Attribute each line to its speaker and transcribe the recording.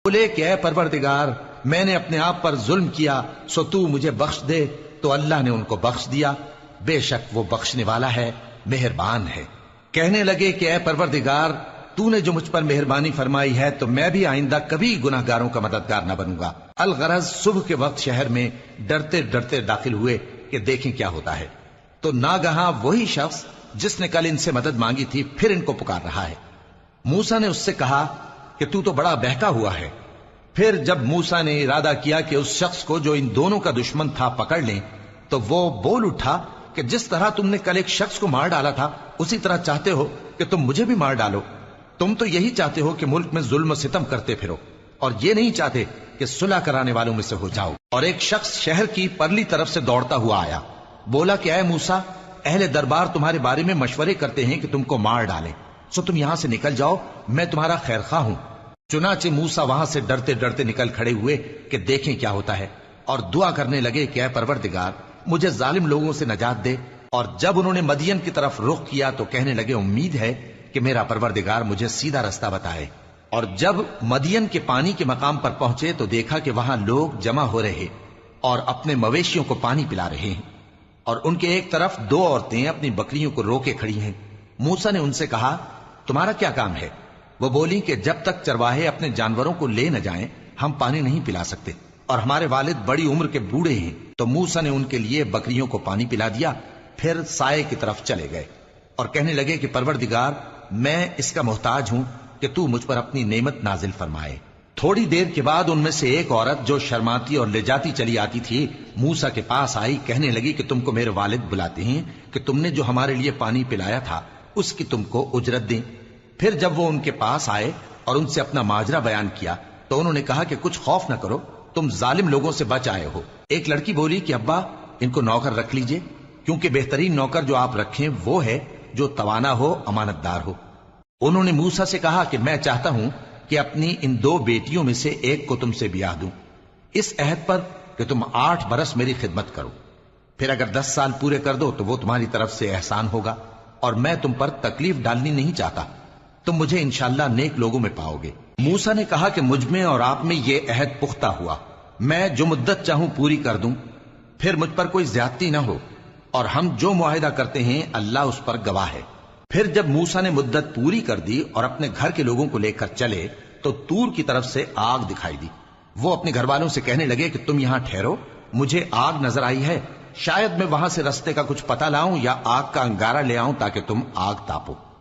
Speaker 1: بولے کہ اے پروردگار میں نے اپنے آپ پر ظلم کیا سو تو مجھے بخش دے، تو اللہ نے ان کو بخش دیا، بے شک وہ بخشنے والا ہے، مہربان ہے۔ کہنے لگے کہ اے پروردگار تو نے جو مجھ پر مہربانی فرمائی ہے تو میں بھی آئندہ کبھی گناہ گاروں کا مددگار نہ بنوں گا۔ الغرض صبح کے وقت شہر میں ڈرتے ڈرتے داخل ہوئے کہ دیکھیں کیا ہوتا ہے، تو ناگہاں وہی شخص جس نے کل ان سے مدد مانگی تھی پھر ان کو پکار رہا ہے۔ موسیٰ نے اس سے کہا کہ تو بڑا بہکا ہوا ہے۔ پھر جب موسیٰ نے ارادہ کیا کہ اس شخص کو جو ان دونوں کا دشمن تھا پکڑ لیں، تو وہ بول اٹھا کہ جس طرح تم نے کل ایک شخص کو مار ڈالا تھا اسی طرح چاہتے ہو کہ تم مجھے بھی مار ڈالو۔ تم تو یہی چاہتے ہو کہ ملک میں ظلم و ستم کرتے پھرو، اور یہ نہیں چاہتے کہ صلح کرانے والوں میں سے ہو جاؤ۔ اور ایک شخص شہر کی پرلی طرف سے دوڑتا ہوا آیا، بولا کہ اے موسیٰ، اہل دربار تمہارے بارے میں مشورے کرتے ہیں کہ تم کو مار ڈالیں، سو تم یہاں سے نکل جاؤ، میں تمہارا خیر خواہ ہوں۔ چنانچہ موسیٰ وہاں سے ڈرتے ڈرتے نکل کھڑے ہوئے کہ دیکھیں کیا ہوتا ہے، اور دعا کرنے لگے کہ اے پروردگار مجھے ظالم لوگوں سے نجات دے۔ اور جب انہوں نے مدین کی طرف رخ کیا تو کہنے لگے امید ہے کہ میرا پروردگار مجھے سیدھا رستہ بتائے۔ اور جب مدین کے پانی کے مقام پر پہنچے تو دیکھا کہ وہاں لوگ جمع ہو رہے اور اپنے مویشیوں کو پانی پلا رہے ہیں، اور ان کے ایک طرف دو عورتیں اپنی بکریوں کو روکے کھڑی ہیں۔ موسیٰ نے ان سے کہا تمہارا کیا کام ہے؟ وہ بولی کہ جب تک چرواہے اپنے جانوروں کو لے نہ جائیں ہم پانی نہیں پلا سکتے، اور ہمارے والد بڑی عمر کے بوڑھے ہیں۔ تو موسیٰ نے ان کے لیے بکریوں کو پانی پلا دیا، پھر سائے کی طرف چلے گئے اور کہنے لگے کہ پروردگار میں اس کا محتاج ہوں کہ تو مجھ پر اپنی نعمت نازل فرمائے۔ تھوڑی دیر کے بعد ان میں سے ایک عورت جو شرماتی اور لجاتی چلی آتی تھی موسیٰ کے پاس آئی، کہنے لگی کہ تم کو میرے والد بلاتے ہیں کہ تم نے جو ہمارے لیے پانی پلایا تھا اس کی تم کو اجرت دیں۔ پھر جب وہ ان کے پاس آئے اور ان سے اپنا ماجرا بیان کیا تو انہوں نے کہا کہ کچھ خوف نہ کرو، تم ظالم لوگوں سے بچ آئے ہو۔ ایک لڑکی بولی کہ ابا ان کو نوکر رکھ لیجئے، کیونکہ بہترین نوکر جو آپ رکھیں وہ ہے جو توانا ہو، امانت دار ہو۔ انہوں نے موسیٰ سے کہا کہ میں چاہتا ہوں کہ اپنی ان دو بیٹیوں میں سے ایک کو تم سے بیاہ دوں، اس عہد پر کہ تم 8 برس میری خدمت کرو، پھر اگر 10 سال پورے کر دو تو وہ تمہاری طرف سے احسان ہوگا، اور میں تم پر تکلیف ڈالنی نہیں چاہتا، تم مجھے انشاءاللہ نیک لوگوں میں پاؤ گے۔ موسیٰ نے کہا کہ مجھ میں اور آپ میں یہ عہد پختہ ہوا، میں جو مدت چاہوں پوری کر دوں، پھر مجھ پر کوئی زیادتی نہ ہو، اور ہم جو معاہدہ کرتے ہیں اللہ اس پر گواہ ہے۔ پھر جب موسیٰ نے مدت پوری کر دی اور اپنے گھر کے لوگوں کو لے کر چلے تو طور کی طرف سے آگ دکھائی دی۔ وہ اپنے گھر والوں سے کہنے لگے کہ تم یہاں ٹھہرو، مجھے آگ نظر آئی ہے، شاید میں وہاں سے رستے کا کچھ پتہ لاؤں یا آگ کا انگارہ لے آؤں تاکہ تم آگ تاپو۔